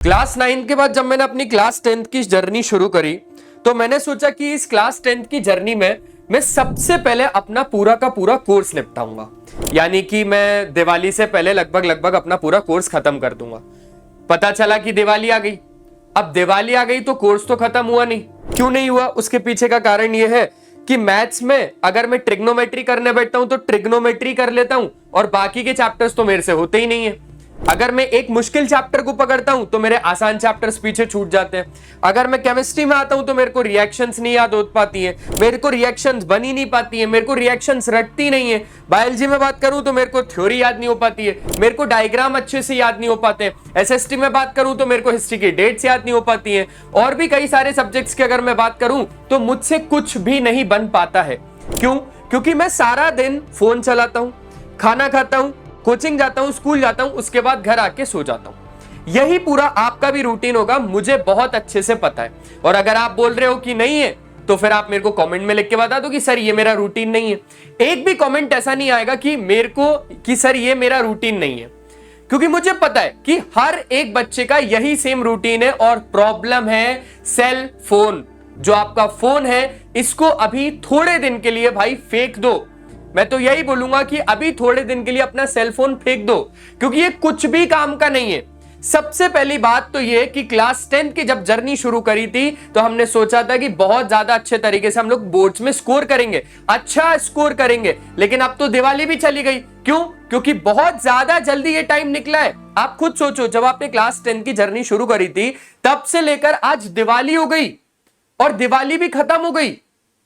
Class 9 के बाद जब मैंने अपनी क्लास 10 की जर्नी शुरू करी तो मैंने सोचा कि इस क्लास 10 की जर्नी में मैं सबसे पहले अपना पूरा का पूरा कोर्स निपटाऊंगा, यानी कि मैं दिवाली से पहले लगभग अपना पूरा कोर्स खत्म कर दूंगा। पता चला कि दिवाली आ गई। अब दिवाली आ गई तो कोर्स तो खत्म हुआ नहीं। क्यों नहीं हुआ? उसके पीछे का कारण यह है कि मैथ्स में अगर मैं ट्रिग्नोमेट्री करने बैठता हूं तो ट्रिग्नोमेट्री कर लेता हूं और बाकी के चैप्टर्स तो मेरे से होते ही नहीं है। अगर मैं एक मुश्किल चैप्टर को पकड़ता हूं तो मेरे आसान चैप्टर्स पीछे छूट जाते हैं। अगर मैं केमिस्ट्री में आता हूं तो मेरे को रिएक्शंस नहीं याद हो पाती है, मेरे को रिएक्शंस बनी नहीं पाती है, मेरे को रिएक्शंस रटती नहीं है। बायोलॉजी में बात करूं तो मेरे को थ्योरी याद नहीं हो पाती है, मेरे को डायग्राम अच्छे से याद नहीं हो पाते। एसएसटी में बात करूं तो मेरे को हिस्ट्री की डेट्स याद नहीं हो पाती है। और भी कई सारे सब्जेक्ट्स की अगर मैं बात करूं तो मुझसे कुछ भी नहीं बन पाता है। क्यों? क्योंकि मैं सारा दिन फोन चलाता हूं, खाना खाता हूं, कोचिंग जाता हूं, स्कूल जाता हूं, उसके बाद घर आके सो जाता हूं। यही पूरा आपका भी रूटीन होगा, मुझे बहुत अच्छे से पता है। और अगर आप बोल रहे हो कि नहीं है तो फिर आप मेरे को कमेंट में लिख के बता दो कि सर ये मेरा रूटीन नहीं है। एक भी कमेंट ऐसा नहीं आएगा कि सर ये मेरा रूटीन नहीं है, क्योंकि मुझे पता है कि हर एक बच्चे का यही सेम रूटीन है। और प्रॉब्लम है सेल फोन। जो आपका फोन है इसको अभी थोड़े दिन के लिए भाई फेंक दो। मैं तो यही बोलूंगा कि अभी थोड़े दिन के लिए अपना सेल फोन फेंक दो, क्योंकि ये कुछ भी काम का नहीं है। सबसे पहली बात तो ये कि क्लास 10 की जब जर्नी शुरू करी थी तो हमने सोचा था कि बहुत ज्यादा अच्छे तरीके से हम लोग बोर्ड्स में स्कोर करेंगे, अच्छा स्कोर करेंगे। लेकिन अब तो दिवाली भी चली गई। क्यों? क्योंकि बहुत ज्यादा जल्दी ये टाइम निकला है। आप खुद सोचो, जब आपने क्लास 10 की जर्नी शुरू करी थी तब से लेकर आज दिवाली हो गई और दिवाली भी खत्म हो गई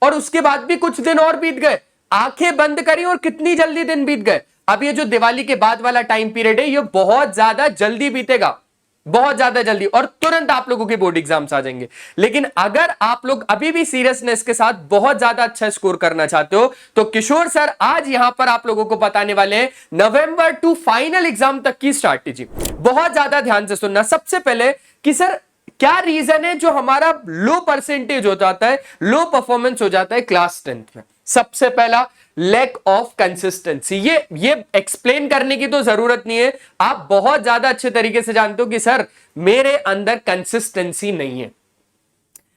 और उसके बाद भी कुछ दिन और बीत गए। आंखें बंद करी और कितनी जल्दी दिन बीत गए। अब ये जो दिवाली के बाद वाला टाइम पीरियड है ये बहुत ज्यादा जल्दी बीतेगा, बहुत ज्यादा जल्दी, और तुरंत आप लोगों के बोर्ड एग्जाम्स आ जाएंगे। लेकिन अगर आप लोग अभी भी सीरियसनेस के साथ बहुत ज्यादा अच्छा स्कोर करना चाहते हो तो किशोर सर आज यहां पर आप लोगों को बताने वाले हैं नवंबर टू फाइनल एग्जाम तक की स्ट्रैटेजी। बहुत ज्यादा ध्यान से सुनना। सबसे पहले कि सर क्या रीजन है जो हमारा लो परसेंटेज हो जाता है, लो परफॉर्मेंस हो जाता है क्लास 10th में? सबसे पहला, लैक ऑफ कंसिस्टेंसी। ये एक्सप्लेन करने की तो जरूरत नहीं है, आप बहुत ज्यादा अच्छे तरीके से जानते हो कि सर मेरे अंदर कंसिस्टेंसी नहीं है।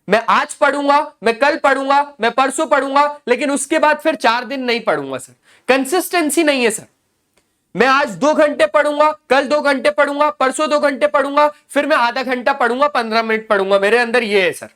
मैं आज पढ़ूंगा, मैं कल पढ़ूंगा, मैं परसों पढ़ूंगा, लेकिन उसके बाद फिर 4 दिन नहीं पढ़ूंगा। सर कंसिस्टेंसी नहीं है। सर मैं आज 2 घंटे पढ़ूंगा, कल 2 घंटे पढ़ूंगा, परसों 2 घंटे पढ़ूंगा, फिर मैं आधा घंटा पढ़ूंगा, 15 मिनट पढ़ूंगा। मेरे अंदर ये है। सर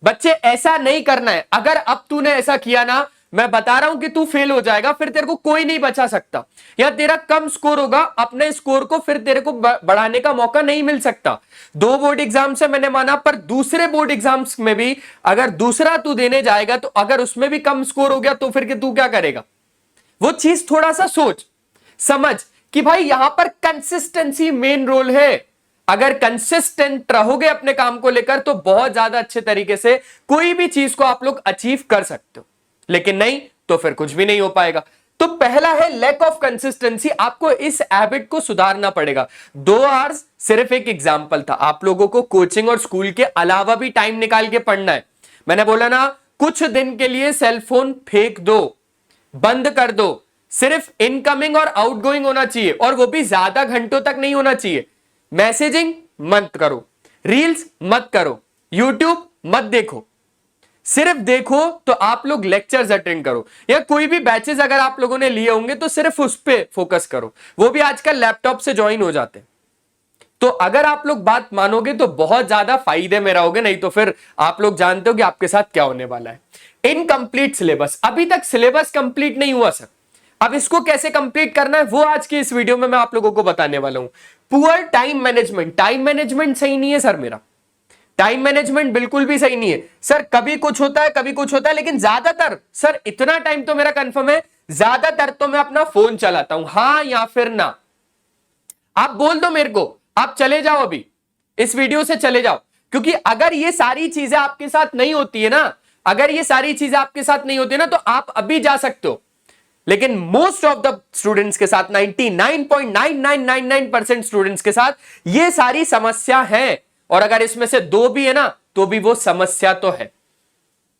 बच्चे ऐसा नहीं करना है। अगर अब तूने ऐसा किया ना, मैं बता रहा हूं कि तू फेल हो जाएगा, फिर तेरे को कोई नहीं बचा सकता। या तेरा कम स्कोर होगा, अपने स्कोर को फिर तेरे को बढ़ाने का मौका नहीं मिल सकता। 2 बोर्ड एग्जाम से मैंने माना, पर दूसरे बोर्ड एग्जाम्स में भी अगर दूसरा तू देने जाएगा तो अगर उसमें भी कम स्कोर हो गया तो फिर तू क्या करेगा? वो चीज थोड़ा सा सोच समझ कि भाई यहां पर कंसिस्टेंसी मेन रोल है। अगर कंसिस्टेंट रहोगे अपने काम को लेकर तो बहुत ज्यादा अच्छे तरीके से कोई भी चीज को आप लोग अचीव कर सकते हो, लेकिन नहीं तो फिर कुछ भी नहीं हो पाएगा। तो पहला है लैक ऑफ कंसिस्टेंसी। आपको इस हैबिट को सुधारना पड़ेगा। 2 आवर्स सिर्फ एक एग्जाम्पल था। आप लोगों को कोचिंग और स्कूल के अलावा भी टाइम निकाल के पढ़ना है। मैंने बोला ना, कुछ दिन के लिए सेलफोन फेंक दो, बंद कर दो। सिर्फ इनकमिंग और आउटगोइंग होना चाहिए, और वो भी ज्यादा घंटों तक नहीं होना चाहिए। मैसेजिंग मत करो, रील्स मत करो, यूट्यूब मत देखो। सिर्फ देखो तो आप लोग लेक्चर्स अटेंड करो, या कोई भी बैचेस अगर आप लोगों ने लिए होंगे तो सिर्फ उस पे फोकस करो। वो भी आजकल लैपटॉप से ज्वाइन हो जाते हैं। तो अगर आप लोग बात मानोगे तो बहुत ज्यादा फायदे में रहोगे, नहीं तो फिर आप लोग जानते हो कि आपके साथ क्या होने वाला है। Incomplete syllabus. अभी तक सिलेबस कंप्लीट नहीं हुआ सर। अब इसको कैसे कंप्लीट करना है वो आज की इस वीडियो में मैं आप लोगों को बताने वाला हूं। Poor time management. Time management सही नहीं है सर, मेरा टाइम मैनेजमेंट बिल्कुल भी सही नहीं है सर। कभी कुछ होता है, कभी कुछ होता है, लेकिन ज्यादातर सर इतना टाइम तो मेरा कंफर्म है, ज्यादातर तो मैं अपना फोन चलाता हूं। हां या फिर ना? आप बोल दो मेरे को, आप चले जाओ, अभी इस वीडियो से चले जाओ। क्योंकि अगर ये सारी चीजें आपके साथ नहीं होती है ना, अगर ये सारी चीजें आपके साथ नहीं होती है ना, तो आप अभी जा सकते हो। लेकिन मोस्ट ऑफ द स्टूडेंट्स के साथ 99.9999% स्टूडेंट्स के साथ ये सारी समस्या है। और अगर इसमें से 2 भी है ना तो भी वो समस्या तो है,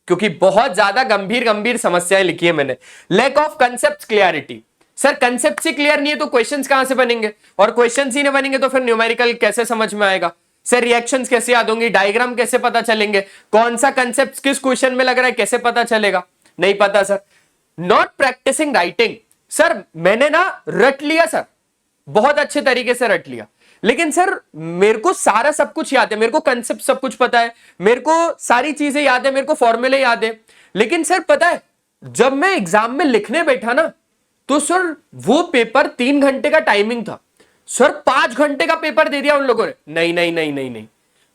क्योंकि बहुत ज्यादा गंभीर समस्याएं लिखी है मैंने। Lack of concept clarity. Sir concept ही क्लियर नहीं है तो क्वेश्चंस कहां से बनेंगे, और क्वेश्चंस ही नहीं बनेंगे तो फिर न्यूमेरिकल कैसे समझ में आएगा? सर रिएक्शंस कैसे याद होंगी, डायग्राम कैसे पता चलेंगे, कौन सा कंसेप्ट किस क्वेश्चन में लग रहा है कैसे पता चलेगा, नहीं पता sir. Not practising writing, sir मैंने ना रट लिया सर, बहुत अच्छे तरीके से रट लिया, लेकिन सर मेरे को सारा सब कुछ याद है, मेरे को कंसेप्ट सब कुछ पता है, मेरे को सारी चीजें याद है, मेरे को फॉर्मूले याद है, लेकिन सर पता है जब मैं एग्जाम में लिखने बैठा ना तो सर वो पेपर 3 घंटे का टाइमिंग था, सर 5 घंटे का पेपर दे दिया उन लोगों ने। नहीं नहीं नहीं नहीं नहीं,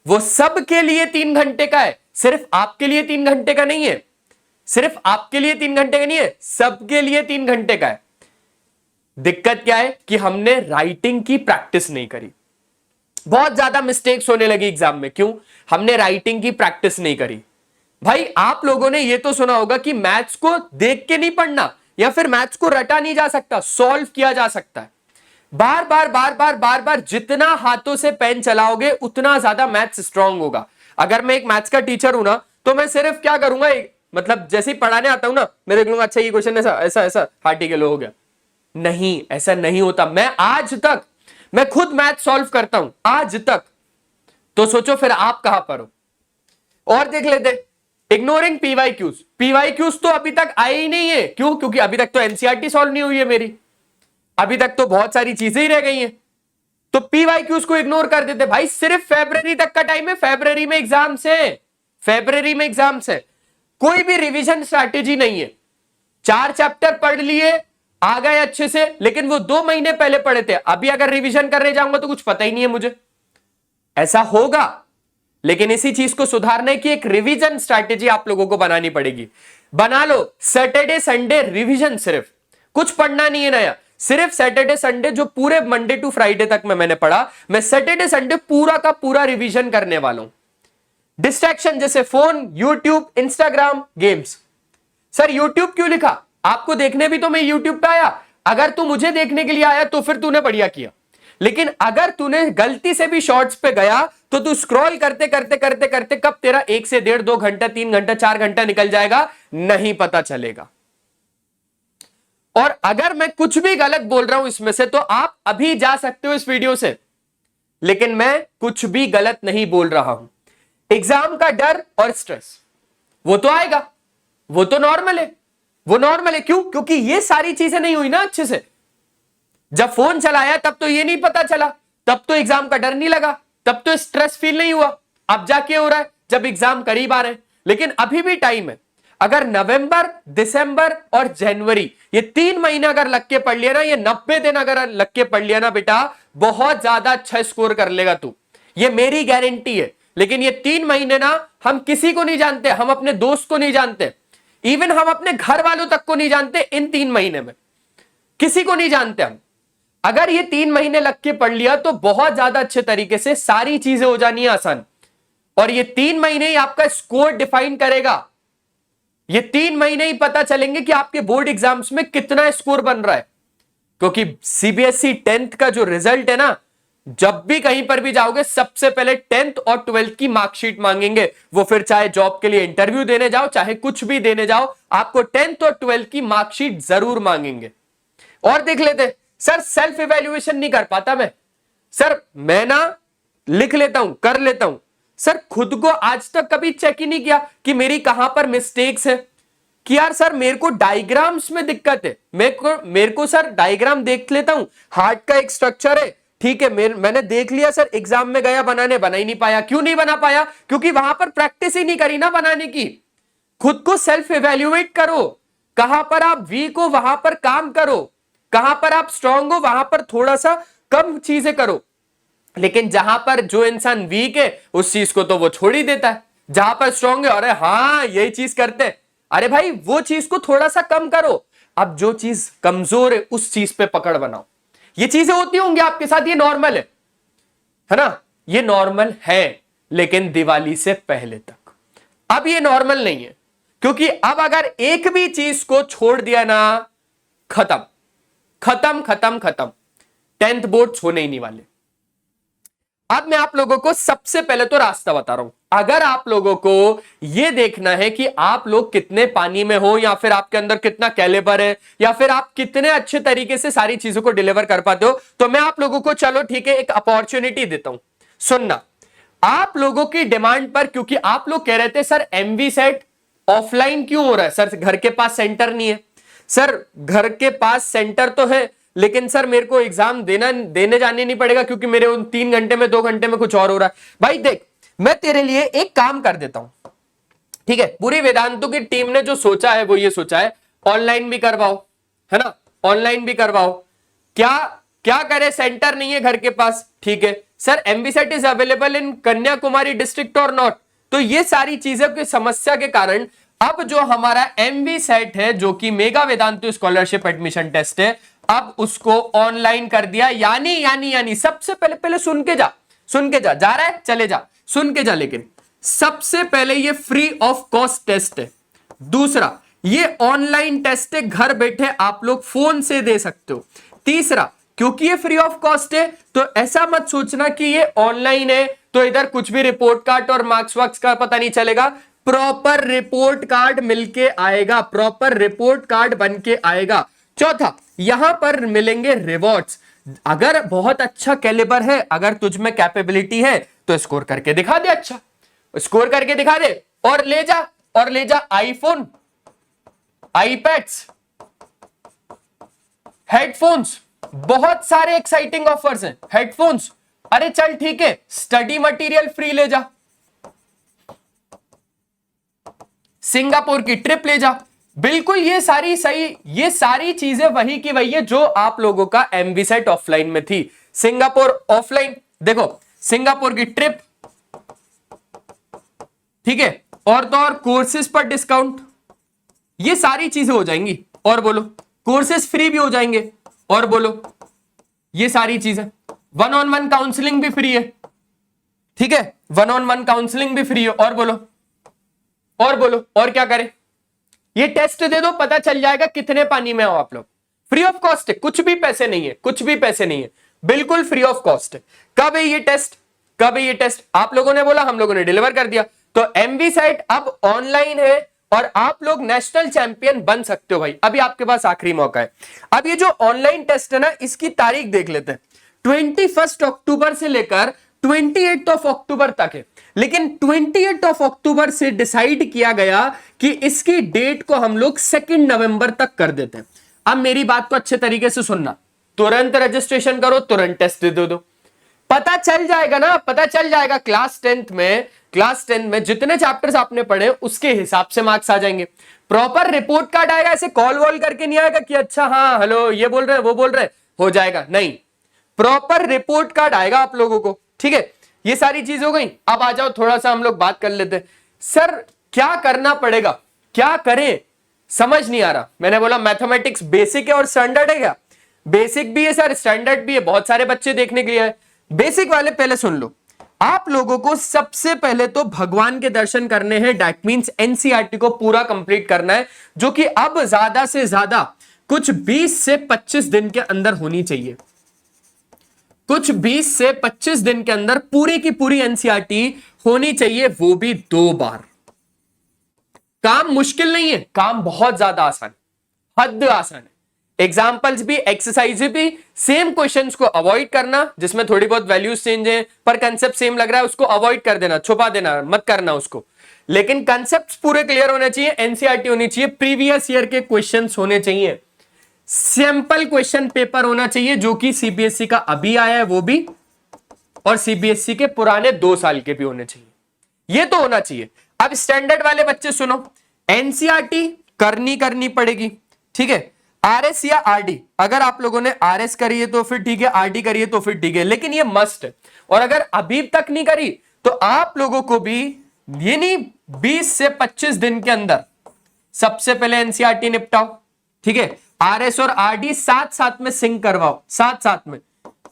वो सब के लिए 3 घंटे का है, सिर्फ आपके लिए 3 घंटे का नहीं है, सिर्फ आपके लिए 3 घंटे का नहीं है, सबके लिए 3 घंटे का है। दिक्कत क्या है कि हमने राइटिंग की प्रैक्टिस नहीं करी, बहुत ज्यादा मिस्टेक्स होने लगी एग्जाम में। क्यों? हमने राइटिंग की प्रैक्टिस नहीं करी। भाई आप लोगों ने यह तो सुना होगा कि मैथ्स को देख के नहीं पढ़ना, या फिर मैथ्स को रटा नहीं जा सकता, सॉल्व किया जा सकता है। बार बार बार बार बार बार जितना हाथों से पेन चलाओगे उतना ज्यादा मैथ्स स्ट्रांग होगा। अगर मैं एक मैथ्स का टीचर हूं ना तो मैं सिर्फ क्या करूंगा, मतलब जैसे ही पढ़ाने आता हूं ना मैं देख लूंगा अच्छा ये क्वेश्चन ऐसा ऐसा ऐसा, हाँ ठीक है लो हो गया। नहीं, ऐसा नहीं होता। मैं आज तक मैं खुद मैथ सॉल्व करता हूं आज तक, तो सोचो फिर आप कहां पर हो। और देख लेते इग्नोरिंग पीवाईक्यूज, पीवाईक्यूज तो अभी तक आए ही नहीं है। क्यों? क्योंकि अभी तक तो एनसीईआरटी सॉल्व नहीं हुई है मेरी, अभी तक तो बहुत सारी चीजें ही रह गई हैं, तो पीवाईक्यूज को इग्नोर कर देते। भाई सिर्फ फरवरी तक का टाइम है, फरवरी में एग्जाम से, फरवरी में एग्जाम से कोई भी रिवीजन स्ट्रैटेजी नहीं है। 4 चैप्टर पढ़ लिए आ गए अच्छे से, लेकिन वो 2 महीने पहले पढ़े थे, अभी अगर रिवीजन करने जाऊंगा तो कुछ पता ही नहीं है मुझे। ऐसा होगा, लेकिन इसी चीज को सुधारने की एक रिवीजन स्ट्रैटेजी आप लोगों को बनानी पड़ेगी। बना लो सैटरडे संडे रिवीजन, सिर्फ कुछ पढ़ना नहीं है नया, सिर्फ सैटरडे संडे जो पूरे मंडे टू फ्राइडे तक मैंने पढ़ा, मैं सैटरडे संडे पूरा का पूरा रिवीजन करने वाला हूं। डिस्ट्रैक्शन जैसे phone, YouTube, Instagram, games. Sir YouTube क्यों लिखा? आपको देखने भी तो मैं यूट्यूब पे आया, अगर तू मुझे देखने के लिए आया तो फिर तूने बढ़िया किया, लेकिन अगर तूने गलती से भी शॉर्ट्स पे गया तो तू स्क्रॉल करते करते करते करते कब तेरा 1 से 1.5 2 घंटा 3 घंटा 4 घंटा निकल जाएगा नहीं पता चलेगा। और अगर मैं कुछ भी गलत बोल रहा हूं इसमें से तो आप अभी जा सकते हो इस वीडियो से, लेकिन मैं कुछ भी गलत नहीं बोल रहा हूं। एग्जाम का डर और स्ट्रेस वो तो आएगा, वो तो नॉर्मल है, वो नॉर्मल है। क्यों? क्योंकि ये सारी चीजें नहीं हुई ना अच्छे से। जब फोन चलाया तब तो ये नहीं पता चला, तब तो एग्जाम का डर नहीं लगा, तब तो स्ट्रेस फील नहीं हुआ, अब जाके हो रहा है जब एग्जाम करीब आ रहे हैं। लेकिन अभी भी टाइम है। अगर नवंबर, दिसंबर और जनवरी ये 3 महीने अगर लग के पढ़ लिया ना, ये 90 दिन अगर लग के पढ़ लिया ना बेटा, बहुत ज्यादा अच्छा स्कोर कर लेगा तू, ये मेरी गारंटी है। लेकिन ये 3 महीने ना हम किसी को नहीं जानते, हम अपने दोस्त को नहीं जानते, इवन हम अपने घर वालों तक को नहीं जानते। इन 3 महीने में किसी को नहीं जानते हम। अगर ये 3 महीने लग के पढ़ लिया तो बहुत ज्यादा अच्छे तरीके से सारी चीजें हो जानी है आसान। और ये 3 महीने ही आपका स्कोर डिफाइन करेगा। ये 3 महीने ही पता चलेंगे कि आपके बोर्ड एग्जाम्स में कितना स्कोर बन रहा है। क्योंकि सीबीएसई 10th का जो रिजल्ट है ना, जब भी कहीं पर भी जाओगे सबसे पहले 10th और 12th की मार्कशीट मांगेंगे। वो फिर चाहे जॉब के लिए इंटरव्यू देने जाओ, चाहे कुछ भी देने जाओ, आपको 10th और 12th की मार्कशीट जरूर मांगेंगे। और देख लेते, सर सेल्फ इवैल्यूएशन नहीं कर पाता मैं, सर मैं ना लिख लेता हूं, कर लेता हूं, सर खुद को आज तक कभी चेक ही नहीं किया कि मेरी कहां पर मिस्टेक्स है। कि यार सर मेरे को डायग्राम्स में दिक्कत है, मेरे को सर डायग्राम देख लेता हूं, हार्ट का एक स्ट्रक्चर है, ठीक है मैंने देख लिया सर, एग्जाम में गया बनाने, बना ही नहीं पाया। क्यों नहीं बना पाया? क्योंकि वहां पर प्रैक्टिस ही नहीं करी ना बनाने की। खुद को सेल्फ इवैल्यूएट करो, कहां पर आप वीक हो वहां पर काम करो, कहां पर आप स्ट्रांग हो वहां पर थोड़ा सा कम चीजें करो। लेकिन जहां पर जो इंसान वीक है उस चीज को तो वो छोड़ ही देता है, जहां पर स्ट्रांग है अरे हाँ यही चीज करते हैं, अरे भाई वो चीज को थोड़ा सा कम करो। अब जो चीज कमजोर है उस चीज पे पकड़ बनाओ। ये चीजें होती होंगी आपके साथ, ये नॉर्मल है ना, ये नॉर्मल है, लेकिन दिवाली से पहले तक। अब ये नॉर्मल नहीं है, क्योंकि अब अगर एक भी चीज को छोड़ दिया ना, खत्म खत्म खत्म खत्म, 10th बोर्ड होने ही नहीं वाले। अब मैं आप लोगों को सबसे पहले तो रास्ता बता रहा हूं। अगर आप लोगों को यह देखना है कि आप लोग कितने पानी में हो, या फिर आपके अंदर कितना कैलिबर है, या फिर आप कितने अच्छे तरीके से सारी चीजों को डिलीवर कर पाते हो, तो मैं आप लोगों को चलो ठीक है एक अपॉर्चुनिटी देता हूं। सुनना, आप लोगों की डिमांड पर, क्योंकि आप लोग कह रहे थे सर एमवी सेट ऑफलाइन क्यों हो रहा है, सर घर के पास सेंटर नहीं है। सर घर के पास सेंटर तो है, लेकिन सर मेरे को एग्जाम देने जाने नहीं पड़ेगा, क्योंकि मेरे उन 3 घंटे में 2 घंटे में कुछ और हो रहा है। भाई देख, मैं तेरे लिए एक काम कर देता हूं, ठीक है। पूरी वेदांतु की टीम ने जो सोचा है वो ये सोचा है ऑनलाइन भी करवाओ, है ना, ऑनलाइन भी करवाओ। क्या क्या करे, सेंटर नहीं है घर के पास, ठीक है sir. MV set is available in Kanyakumari district और नॉट। तो ये सारी चीजों की समस्या के कारण अब जो हमारा एमवी सेट है, जो कि mega Vedantu scholarship admission test है, अब उसको ऑनलाइन कर दिया। यानी सबसे पहले सुन के जा रहा है, चले जा, सुन के जा। लेकिन सबसे पहले ये फ्री ऑफ कॉस्ट टेस्ट है। दूसरा, ये ऑनलाइन टेस्ट है, घर बैठे आप लोग फोन से दे सकते हो। तीसरा, क्योंकि ये फ्री ऑफ कॉस्ट है तो ऐसा मत सोचना कि ये ऑनलाइन है तो इधर कुछ भी रिपोर्ट कार्ड और मार्क्स वार्क्स का पता नहीं चलेगा। प्रॉपर रिपोर्ट कार्ड मिलके आएगा, प्रॉपर रिपोर्ट कार्ड बन के आएगा। चौथा, यहां पर मिलेंगे रिवॉर्ड्स। अगर बहुत अच्छा कैलिबर है, अगर तुझ में कैपेबिलिटी है तो स्कोर करके दिखा दे, अच्छा स्कोर करके दिखा दे और ले जा आईफोन, आईपैड्स, हेडफोन्स, बहुत सारे एक्साइटिंग ऑफर्स हैं। हेडफोन्स, अरे चल ठीक है, स्टडी मटेरियल फ्री ले जा, सिंगापुर की ट्रिप ले जा, बिल्कुल ये सारी चीजें वही की वही है जो आप लोगों का एमवी सेट ऑफलाइन में थी। सिंगापुर ऑफलाइन, देखो सिंगापुर की ट्रिप, ठीक है, और तो और कोर्सेज पर डिस्काउंट, ये सारी चीजें हो जाएंगी। और बोलो, कोर्सेज फ्री भी हो जाएंगे। और बोलो, ये सारी चीजें, 1-on-1 काउंसलिंग भी फ्री है, ठीक है, 1-on-1 काउंसलिंग भी फ्री है। और बोलो, और क्या करें, ये टेस्ट दे दो, पता चल जाएगा कितने पानी में हो आप लोग। फ्री ऑफ कॉस्ट है, कुछ भी पैसे नहीं है, बिल्कुल फ्री ऑफ कॉस्ट है। कब है ये टेस्ट, आप लोगों ने बोला, हम लोगों ने डिलीवर कर दिया। तो एमवी सेट अब ऑनलाइन है और आप लोग नेशनल चैंपियन बन सकते हो भाई। अभी आपके पास आखिरी मौका है। अब ये जो ऑनलाइन टेस्ट है ना, इसकी तारीख देख लेते हैं। 21 अक्टूबर से लेकर 28 अक्टूबर तक है, लेकिन 28 अक्टूबर से डिसाइड किया गया कि इसकी डेट को हम लोग 2 नवंबर तक कर देते हैं। अब मेरी बात को अच्छे तरीके से सुनना, तुरंत रजिस्ट्रेशन करो, तुरंत टेस्ट दे दो, पता चल जाएगा ना, पता चल जाएगा। क्लास 10 में जितने चैप्टर्स आपने पढ़े उसके हिसाब से मार्क्स आ जाएंगे। प्रॉपर रिपोर्ट कार्ड आएगा, ऐसे कॉल वॉल करके नहीं आएगा कि अच्छा हाँ हेलो ये बोल रहे हैं वो बोल रहे हैं हो जाएगा, नहीं, प्रॉपर रिपोर्ट कार्ड आएगा आप लोगों को, ठीक है। ये सारी चीज हो गई। अब आ जाओ, थोड़ा सा हम लोग बात कर लेते हैं। सर क्या करना पड़ेगा, क्या करें, समझ नहीं आ रहा। मैंने बोला मैथमेटिक्स बेसिक है और स्टैंडर्ड है, क्या बेसिक भी है सर, स्टैंडर्ड भी है, बहुत सारे बच्चे देखने के लिए है। बेसिक वाले पहले सुन लो, आप लोगों को सबसे पहले तो भगवान के दर्शन करने हैं, दैट मींस एनसीईआरटी को पूरा कंप्लीट करना है, जो कि अब ज्यादा से ज्यादा कुछ 20 से 25 दिन के अंदर होनी चाहिए। कुछ 20 से 25 दिन के अंदर पूरी की पूरी एनसीईआरटी होनी चाहिए, वो भी 2 बार। काम मुश्किल नहीं है, काम बहुत ज्यादा आसान, हद आसान है। एग्जाम्पल्स भी, एक्सरसाइज भी, सेम क्वेश्चंस को अवॉइड करना, जिसमें थोड़ी बहुत वैल्यूज चेंज है पर कंसेप्ट सेम लग रहा है, उसको अवॉइड कर देना, छुपा देना, मत करना उसको। लेकिन कंसेप्ट पूरे क्लियर होने चाहिए, एनसीईआरटी होनी चाहिए, प्रीवियस ईयर के क्वेश्चंस होने चाहिए, सैंपल क्वेश्चन पेपर होना चाहिए, जो कि सीबीएसई का अभी आया है वो भी, और सीबीएसई के पुराने 2 साल के भी होने चाहिए, ये तो होना चाहिए। अब स्टैंडर्ड वाले बच्चे सुनो, एनसीईआरटी करनी पड़ेगी, ठीक है। आरएस या आरडी, अगर आप लोगों ने आरएस करी है तो फिर ठीक है, आरडी करी है तो फिर ठीक है, लेकिन ये मस्ट है। और अगर अभी तक नहीं करी तो आप लोगों को भी ये नहीं, 20 से 25 दिन के अंदर सबसे पहले एनसीईआरटी निपटाओ, ठीक है। आरएस और आरडी साथ में सिंक करवाओ, साथ में।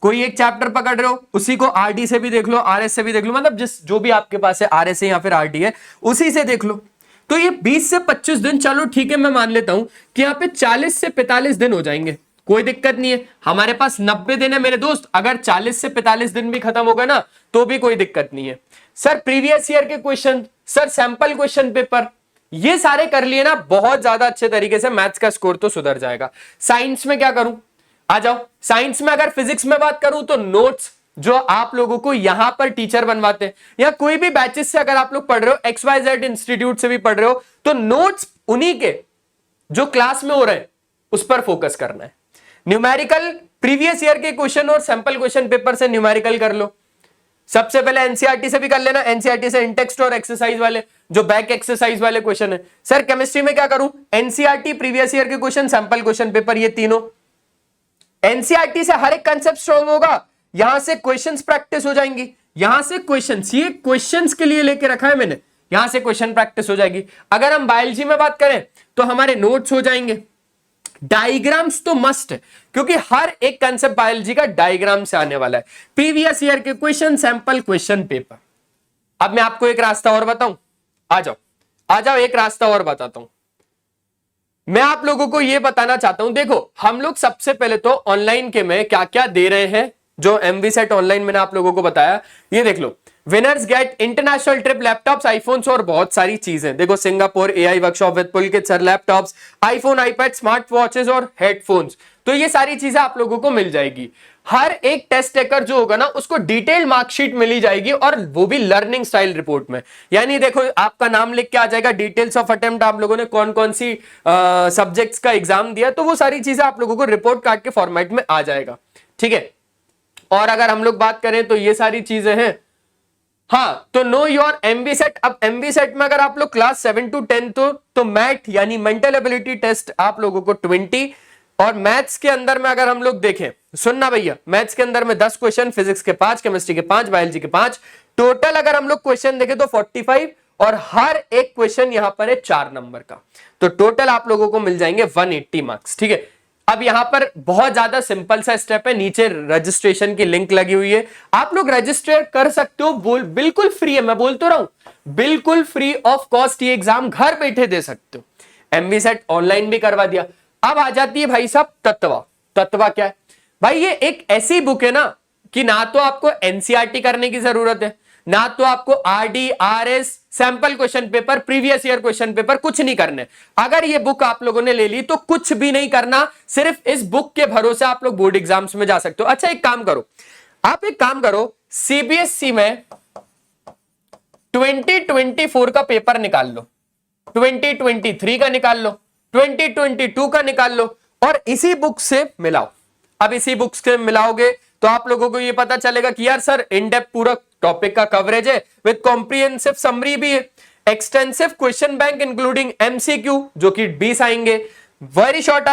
कोई एक चैप्टर पकड़ रहे हो, उसी को आरडी से भी देख लो, आरएस से भी देख लो, मतलब जो भी आपके पास है, आरएस है या फिर आरडी है, उसी से देख लो। तो ये 20 से 25 दिन, चलो ठीक है, मैं मान लेता हूं कि यहां पे 40 से 45 दिन हो जाएंगे, कोई दिक्कत नहीं है। हमारे पास 90 दिन है मेरे दोस्त, अगर 40 से 45 दिन भी खत्म होगा ना तो भी कोई दिक्कत नहीं है। सर प्रीवियस ईयर के question, sir sample question paper, ये सारे कर लिए ना, बहुत ज्यादा अच्छे तरीके से मैथ्स का स्कोर तो सुधर जाएगा। साइंस में क्या करूं, आ जाओ। साइंस में अगर फिजिक्स में बात करूं तो नोट्स जो आप लोगों को यहां पर टीचर बनवाते हैं, या कोई भी बैचेस से अगर आप लोग पढ़ रहे हो, XYZ इंस्टीट्यूट से भी पढ़ रहे हो, तो नोट्स उन्हीं के जो क्लास में हो रहे हैं उस पर फोकस करना है। न्यूमेरिकल प्रीवियस ईयर के क्वेश्चन और सैंपल क्वेश्चन पेपर से न्यूमेरिकल कर लो। सबसे पहले एनसीईआरटी से भी कर लेना, एनसीईआरटी से इंटेक्स्ट और एक्सरसाइज वाले जो बैक एक्सरसाइज वाले क्वेश्चन है। सर केमिस्ट्री में क्या करूं? एनसीईआरटी, प्रीवियस ईयर के क्वेश्चन, सैंपल क्वेश्चन पेपर, ये तीनों। एनसीईआरटी से हर एक कंसेप्ट स्ट्रांग होगा, यहां से क्वेश्चंस प्रैक्टिस हो जाएंगी, यहां से क्वेश्चंस, ये क्वेश्चंस के लिए लेके रखा है मैंने, यहां से क्वेश्चन प्रैक्टिस हो जाएगी। अगर हम बायोलॉजी में बात करें तो हमारे नोट्स हो जाएंगे। डायग्राम्स तो मस्ट है, क्योंकि हर एक कंसेप्ट बायोलॉजी का डायग्राम से आने वाला है। प्रीवियस ईयर के क्वेश्चन, सैंपल क्वेश्चन पेपर। अब मैं आपको एक रास्ता और बताऊं, आ जाओ एक रास्ता और बताता हूं। मैं आप लोगों को यह बताना चाहता हूं, देखो हम लोग सबसे पहले तो ऑनलाइन के में क्या क्या दे रहे हैं, जो MVSET ऑनलाइन मैंने आप लोगों को बताया, ये देख लो। Winners get international trip, laptops, iPhones और बहुत सारी चीजें। देखो Singapore AI workshop with Pulkit sir, laptops, iPhone, iPad, smart watches और हेडफोन्स। तो ये सारी चीजें आप लोगों को मिल जाएगी। हर एक टेस्ट टेकर जो होगा ना, उसको डिटेल मार्कशीट मिली जाएगी, और वो भी लर्निंग स्टाइल रिपोर्ट में। यानी देखो आपका नाम लिख के आ जाएगा, डिटेल्स ऑफ अटेम्प्ट, आप लोगों ने कौन कौन सी सब्जेक्ट्स का एग्जाम दिया, तो वो सारी चीजें आप लोगों को रिपोर्ट कार्ड के फॉर्मेट में आ जाएगा। ठीक है। और अगर हम लोग बात करें तो ये सारी चीजें हैं। हाँ, तो नो योर MVSET। अब MVSEट में अगर आप लोग क्लास 7 to 10 तो मैथ यानी मेंटल एबिलिटी टेस्ट आप लोगों को 20, और मैथ्स के अंदर में अगर हम लोग देखें, सुनना भैया, मैथ्स के अंदर में 10 क्वेश्चन, फिजिक्स के 5, केमिस्ट्री के 5, बायोलॉजी के 5, टोटल अगर हम लोग क्वेश्चन देखें तो 45, और हर एक क्वेश्चन यहां पर है 4 नंबर का। तो टोटल आप लोगों को मिल जाएंगे 180 मार्क्स। ठीक है। अब यहां पर बहुत ज्यादा सिंपल सा स्टेप है, नीचे रजिस्ट्रेशन की लिंक लगी हुई है, आप लोग रजिस्टर कर सकते हो, बिल्कुल फ्री है, मैं बोल तो रहा हूं, बिल्कुल फ्री ऑफ कॉस्ट ये एग्जाम घर बैठे दे सकते हो। MVSET ऑनलाइन भी करवा दिया। अब आ जाती है भाई साहब तत्वा। तत्वा क्या है भाई? ये एक ऐसी बुक है ना कि ना तो आपको एनसीईआरटी करने की जरूरत है, ना तो आपको RD, RS, sample question paper, previous year question paper, कुछ नहीं करने। अगर ये बुक आप लोगों ने ले ली तो कुछ भी नहीं करना, सिर्फ इस बुक के भरोसे आप लोग बोर्ड एग्जाम्स में जा सकते हो। अच्छा एक काम करो, आप एक काम करो, CBSE में 2024 का पेपर निकाल लो, 2023 का निकाल लो, 2022 का निकाल लो, और इसी बुक से मिलाओ। अब इसी बुक से मिलाओगे तो आप लोगों को ये पता चलेगा कि यार सर इन डेप्थ पूरा टॉपिक का कवरेज है, विद कॉम्प्रिहेंसिव समरी भी है, extensive question bank including MCQ जो कि 20 आएंगे, very short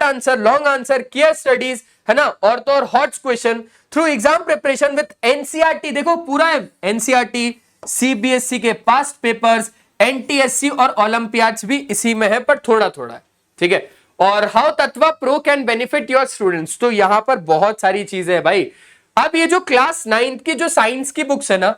answer, long answer, care studies, है ना, और तो और hot question through exam preparation with NCERT। देखो पूरा है NCERT, CBSE के पास्ट पेपर्स, NTSC और ओलंपियाड्स भी इसी में है, पर थोड़ा थोड़ा है। ठीक है। और how Tatva pro can benefit your students, तो यहां पर बहुत सारी चीजें हैं भाई। अब ये जो क्लास 9 की जो साइंस की बुक्स है ना,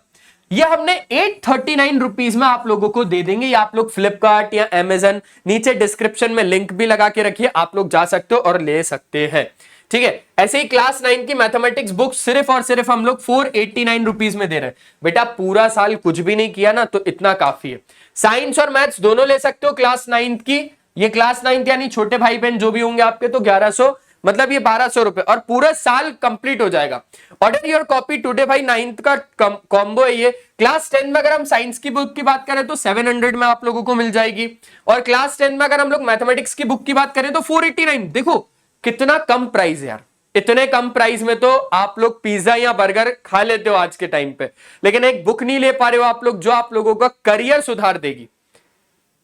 ये हमने 839 रुपीज में आप लोगों को दे देंगे। ये आप लोग फ्लिपकार्ट या Amazon, नीचे डिस्क्रिप्शन में लिंक भी लगा के रखिए, आप लोग जा सकते हो और ले सकते हैं। ठीक है। ऐसे ही क्लास 9 की मैथमेटिक्स बुक सिर्फ और सिर्फ हम लोग 489 रुपीज में दे रहे हैं। बेटा पूरा साल कुछ भी नहीं किया ना, तो इतना काफी है। साइंस और मैथ्स दोनों ले सकते हो क्लास 9 की। ये क्लास 9 यानी छोटे भाई बहन जो भी होंगे आपके, तो 1100, मतलब ये 1200 रुपए, और पूरा साल कंप्लीट हो जाएगा। ऑर्डर योर कॉपी टुडे भाई, 9th का कॉम्बो है ये। क्लास 10 में अगर हम साइंस की बुक की बात करें तो 700 में आप लोगों को मिल जाएगी, और क्लास 10 में अगर हम लोग मैथमेटिक्स की बुक की बात करें तो 489। देखो कितना कम प्राइस यार, इतने कम प्राइस में तो आप लोग पिज्जा या बर्गर खा लेते हो आज के टाइम पे, लेकिन एक बुक नहीं ले पा रहे हो आप लोग जो आप लोगों का करियर सुधार देगी।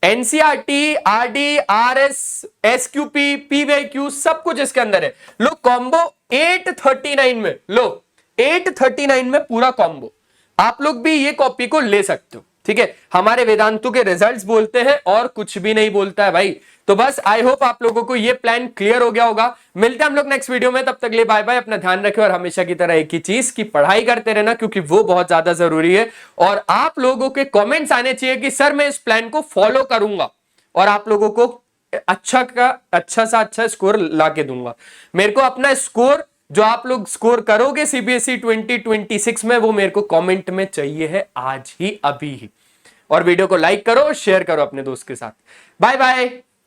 NCERT, RD, RS, SQP, PYQ सब कुछ इसके अंदर है। लो कॉम्बो 839 में, लो 839 में पूरा कॉम्बो, आप लोग भी ये कॉपी को ले सकते हो। ठीक है। हमारे वेदांतु के रिजल्ट्स बोलते हैं और कुछ भी नहीं बोलता है भाई। तो बस आई होप आप लोगों को ये प्लान क्लियर हो गया होगा। मिलते हैं हम लोग नेक्स्ट वीडियो में, तब तक ले बाय बाय। अपना ध्यान रखें और हमेशा की तरह एक ही चीज की पढ़ाई करते रहना, क्योंकि वो बहुत ज्यादा जरूरी है। और आप लोगों के कमेंट्स आने चाहिए कि सर मैं इस प्लान को फॉलो करूंगा और आप लोगों को अच्छा स्कोर ला के दूंगा। मेरे को अपना स्कोर जो आप लोग स्कोर करोगे CBSE 2026 में, वो मेरे को कमेंट में चाहिए है आज ही, अभी ही। और वीडियो को लाइक करो और शेयर करो अपने दोस्त के साथ। Bye bye.